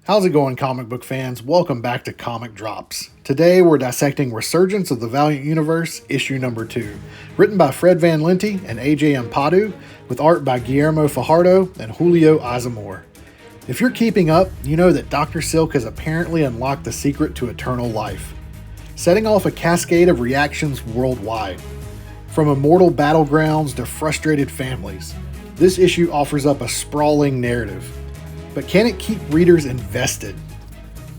How's it going, comic book fans? Welcome back to Comic Drops. Today we're dissecting Resurgence of the Valiant Universe, issue number 2, written by Fred Van Lente and AJ Ampadu, with art by Guillermo Fajardo and Julio Azamor. If you're keeping up, you know that Dr. Silk has apparently unlocked the secret to eternal life, setting off a cascade of reactions worldwide. From immortal battlegrounds to frustrated families, this issue offers up a sprawling narrative. But can it keep readers invested?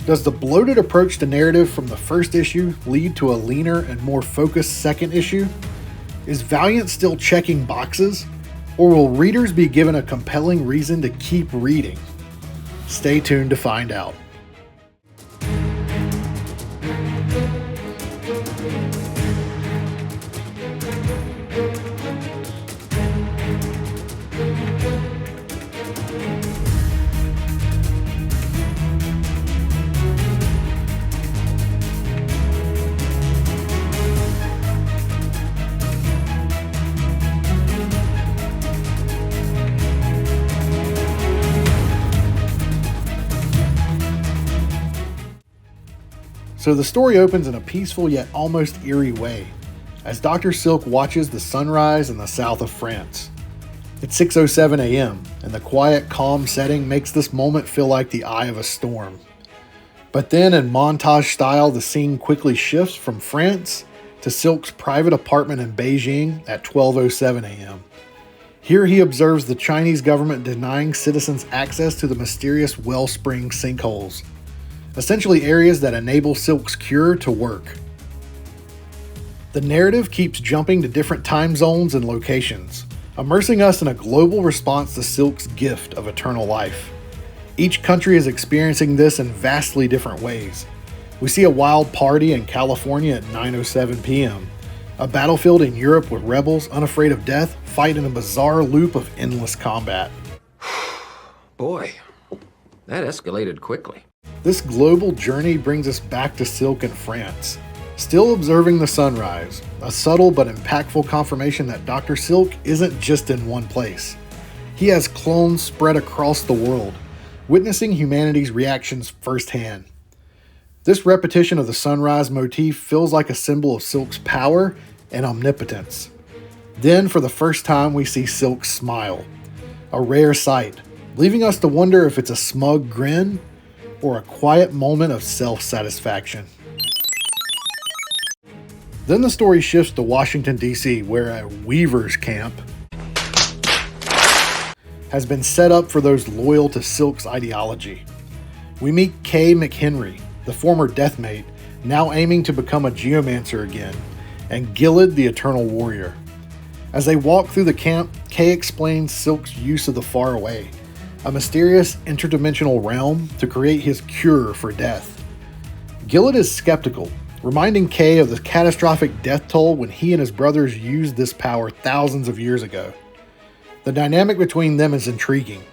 Does the bloated approach to narrative from the first issue lead to a leaner and more focused second issue? Is Valiant still checking boxes? Or will readers be given a compelling reason to keep reading? Stay tuned to find out. So the story opens in a peaceful yet almost eerie way, as Dr. Silk watches the sunrise in the south of France. It's 6:07 a.m., and the quiet, calm setting makes this moment feel like the eye of a storm. But then, in montage style, the scene quickly shifts from France to Silk's private apartment in Beijing at 12:07 a.m. Here he observes the Chinese government denying citizens access to the mysterious wellspring sinkholes, essentially areas that enable Silk's cure to work. The narrative keeps jumping to different time zones and locations, immersing us in a global response to Silk's gift of eternal life. Each country is experiencing this in vastly different ways. We see a wild party in California at 9:07 p.m., a battlefield in Europe with rebels unafraid of death fight in a bizarre loop of endless combat. Boy, that escalated quickly. This global journey brings us back to Silk in France, still observing the sunrise, a subtle but impactful confirmation that Dr. Silk isn't just in one place. He has clones spread across the world, witnessing humanity's reactions firsthand. This repetition of the sunrise motif feels like a symbol of Silk's power and omnipotence. Then, for the first time, we see Silk smile, a rare sight, leaving us to wonder if it's a smug grin or a quiet moment of self-satisfaction. Then the story shifts to Washington, D.C., where a Weaver's camp has been set up for those loyal to Silk's ideology. We meet Kay McHenry, the former Deathmate, now aiming to become a geomancer again, and Gilad, the Eternal Warrior. As they walk through the camp, Kay explains Silk's use of the Faraway, a mysterious interdimensional realm, to create his cure for death. Gilad is skeptical, reminding Kay of the catastrophic death toll when he and his brothers used this power thousands of years ago. The dynamic between them is intriguing.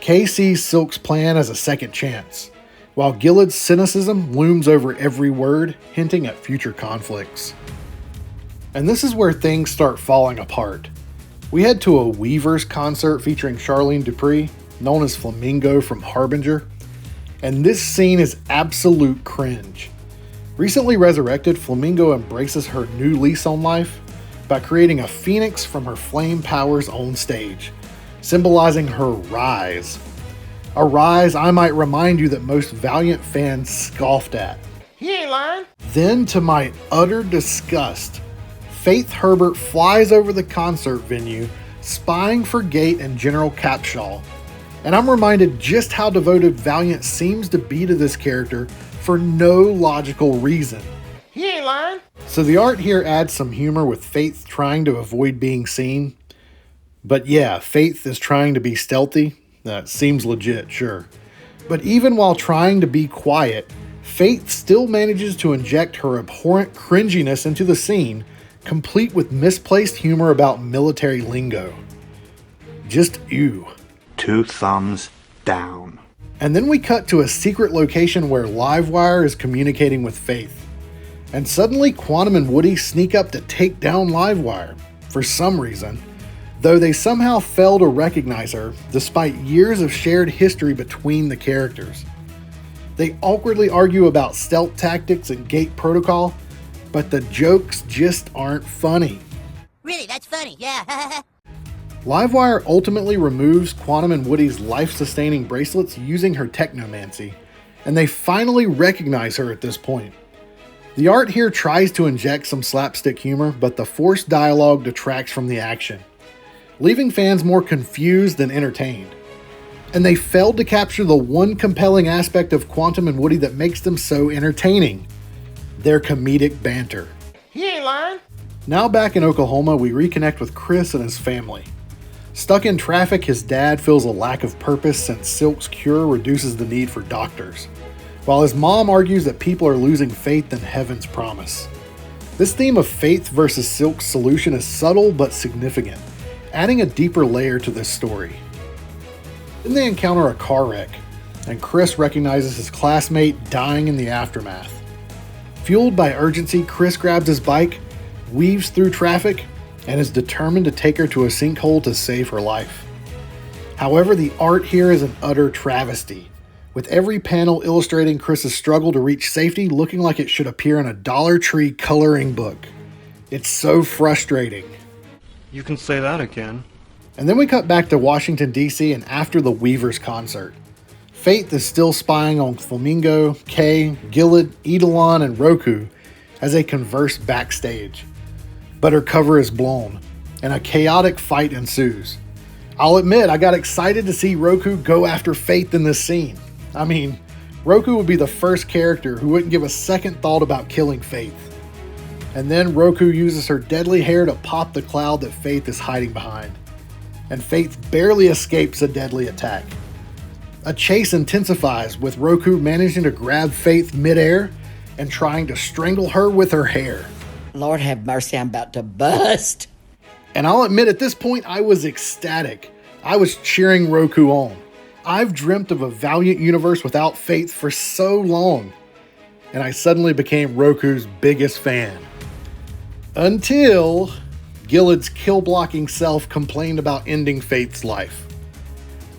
Kay sees Silk's plan as a second chance, while Gilad's cynicism looms over every word, hinting at future conflicts. And this is where things start falling apart. We head to a Weavers concert featuring Charlene Dupree, known as Flamingo from Harbinger, and this scene is absolute cringe. Recently resurrected, Flamingo embraces her new lease on life by creating a phoenix from her flame powers on stage, symbolizing her rise. A rise I might remind you that most Valiant fans scoffed at. He ain't lying. Then, to my utter disgust, Faith Herbert flies over the concert venue, spying for Gate and General Capshaw. And I'm reminded just how devoted Valiant seems to be to this character for no logical reason. He ain't lying. So the art here adds some humor with Faith trying to avoid being seen. But yeah, Faith is trying to be stealthy. That seems legit, sure. But even while trying to be quiet, Faith still manages to inject her abhorrent cringiness into the scene, complete with misplaced humor about military lingo. Just ew. 2 thumbs down. And then we cut to a secret location where Livewire is communicating with Faith. And suddenly Quantum and Woody sneak up to take down Livewire, for some reason, though they somehow fail to recognize her despite years of shared history between the characters. They awkwardly argue about stealth tactics and gate protocol, but the jokes just aren't funny. Really, that's funny, yeah. Livewire ultimately removes Quantum and Woody's life-sustaining bracelets using her technomancy, and they finally recognize her at this point. The art here tries to inject some slapstick humor, but the forced dialogue detracts from the action, leaving fans more confused than entertained. And they failed to capture the one compelling aspect of Quantum and Woody that makes them so entertaining: their comedic banter. He ain't lying. Now back in Oklahoma, we reconnect with Chris and his family. Stuck in traffic, his dad feels a lack of purpose since Silk's cure reduces the need for doctors, while his mom argues that people are losing faith in heaven's promise. This theme of faith versus Silk's solution is subtle but significant, adding a deeper layer to this story. Then they encounter a car wreck, and Chris recognizes his classmate dying in the aftermath. Fueled by urgency, Chris grabs his bike, weaves through traffic, and is determined to take her to a sinkhole to save her life. However, the art here is an utter travesty, with every panel illustrating Chris's struggle to reach safety looking like it should appear in a Dollar Tree coloring book. It's so frustrating. You can say that again. And then we cut back to Washington, D.C. and after the Weavers concert. Faith is still spying on Flamingo, Kay, Gilad, Eidolon, and Roku as they converse backstage. But her cover is blown, and a chaotic fight ensues. I'll admit, I got excited to see Roku go after Faith in this scene. I mean, Roku would be the first character who wouldn't give a second thought about killing Faith. And then Roku uses her deadly hair to pop the cloud that Faith is hiding behind. And Faith barely escapes a deadly attack. A chase intensifies, with Roku managing to grab Faith midair and trying to strangle her with her hair. Lord have mercy, I'm about to bust. And I'll admit, at this point, I was ecstatic. I was cheering Roku on. I've dreamt of a Valiant universe without Faith for so long, and I suddenly became Roku's biggest fan. Until Gilad's kill-blocking self complained about ending Faith's life.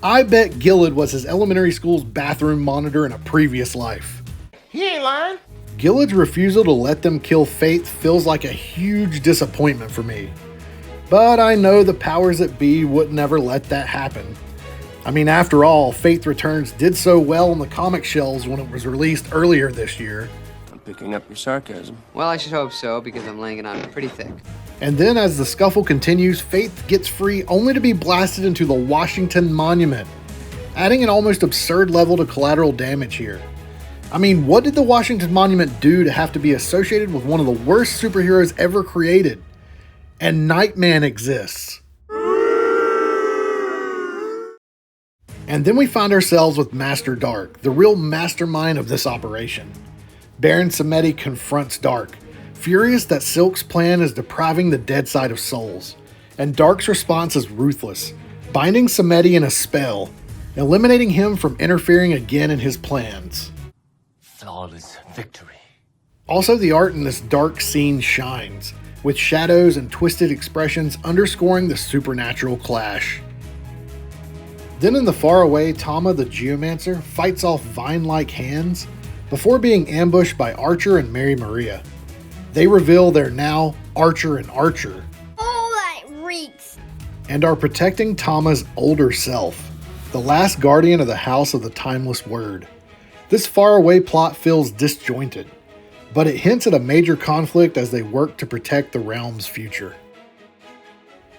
I bet Gilad was his elementary school's bathroom monitor in a previous life. He ain't lying. Gilad's refusal to let them kill Faith feels like a huge disappointment for me. But I know the powers that be would never let that happen. I mean, after all, Faith Returns did so well on the comic shelves when it was released earlier this year. I'm picking up your sarcasm. Well, I should hope so, because I'm laying it on pretty thick. And then as the scuffle continues, Faith gets free only to be blasted into the Washington Monument, adding an almost absurd level to collateral damage here. I mean, what did the Washington Monument do to have to be associated with one of the worst superheroes ever created? And Nightman exists. And then we find ourselves with Master Dark, the real mastermind of this operation. Baron Samedi confronts Dark, furious that Silk's plan is depriving the dead side of souls. And Dark's response is ruthless, binding Samedi in a spell, eliminating him from interfering again in his plans. Flawless victory. Also, the art in this dark scene shines, with shadows and twisted expressions underscoring the supernatural clash. Then in the faraway, Tama the Geomancer fights off vine-like hands before being ambushed by Archer and Mary Maria. They reveal they're now Archer and Archer. Oh, that reeks! And are protecting Tama's older self, the last guardian of the House of the Timeless Word. This faraway plot feels disjointed, but it hints at a major conflict as they work to protect the realm's future.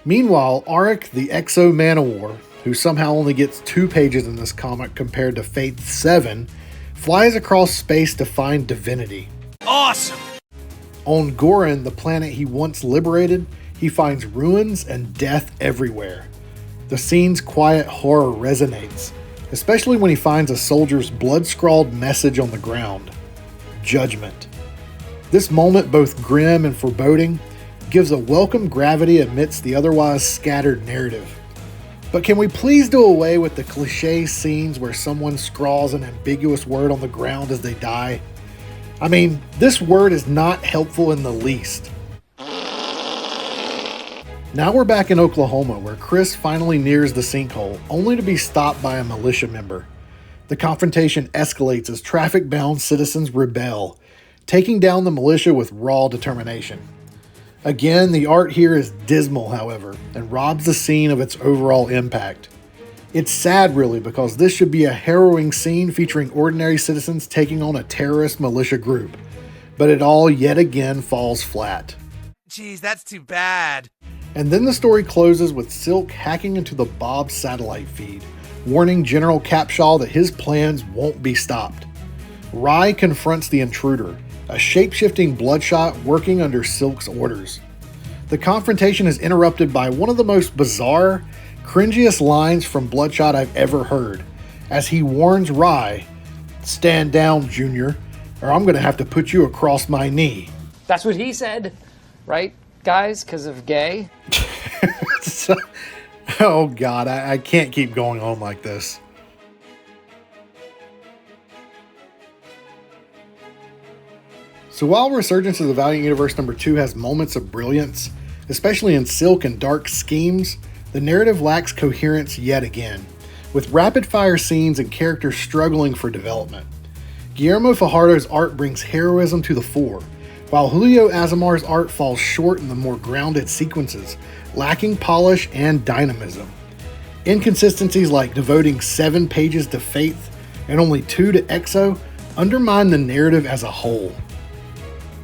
Meanwhile, Auric, the Exo Man-O-War, who somehow only gets 2 pages in this comic compared to Faith's 7, flies across space to find Divinity. Awesome! On Goran, the planet he once liberated, he finds ruins and death everywhere. The scene's quiet horror resonates, especially when he finds a soldier's blood-scrawled message on the ground: judgment. This moment, both grim and foreboding, gives a welcome gravity amidst the otherwise scattered narrative. But can we please do away with the cliché scenes where someone scrawls an ambiguous word on the ground as they die? I mean, this word is not helpful in the least. Now we're back in Oklahoma, where Chris finally nears the sinkhole, only to be stopped by a militia member. The confrontation escalates as traffic-bound citizens rebel, taking down the militia with raw determination. Again, the art here is dismal, however, and robs the scene of its overall impact. It's sad, really, because this should be a harrowing scene featuring ordinary citizens taking on a terrorist militia group, but it all yet again falls flat. Jeez, that's too bad. And then the story closes with Silk hacking into the Bob satellite feed, warning General Capshaw that his plans won't be stopped. Rye confronts the intruder, a shape-shifting Bloodshot working under Silk's orders. The confrontation is interrupted by one of the most bizarre, cringiest lines from Bloodshot I've ever heard, as he warns Rye, "Stand down, Junior, or I'm gonna have to put you across my knee." That's what he said, right, guys, because of gay? Oh God, I can't keep going on like this. So while Resurgence of the Valiant Universe number 2 has moments of brilliance, especially in Silk and Dark schemes, the narrative lacks coherence yet again, with rapid-fire scenes and characters struggling for development. Guillermo Fajardo's art brings heroism to the fore, while Julio Azamar's art falls short in the more grounded sequences, lacking polish and dynamism. Inconsistencies like devoting 7 pages to Faith and only 2 to Exo undermine the narrative as a whole.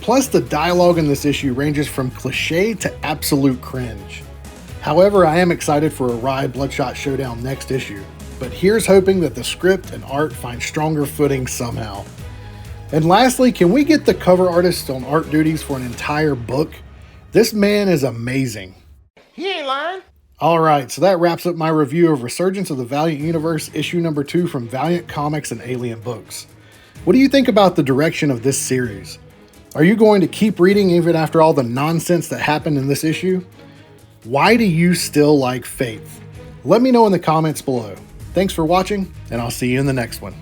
Plus, the dialogue in this issue ranges from cliché to absolute cringe. However, I am excited for a Rye Bloodshot showdown next issue, but here's hoping that the script and art find stronger footing somehow. And lastly, can we get the cover artist on art duties for an entire book? This man is amazing. He ain't lying. Alright, so that wraps up my review of Resurgence of the Valiant Universe issue number 2 from Valiant Comics and Alien Books. What do you think about the direction of this series? Are you going to keep reading even after all the nonsense that happened in this issue? Why do you still like Faith? Let me know in the comments below. Thanks for watching, and I'll see you in the next one.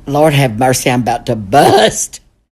Lord have mercy, I'm about to bust.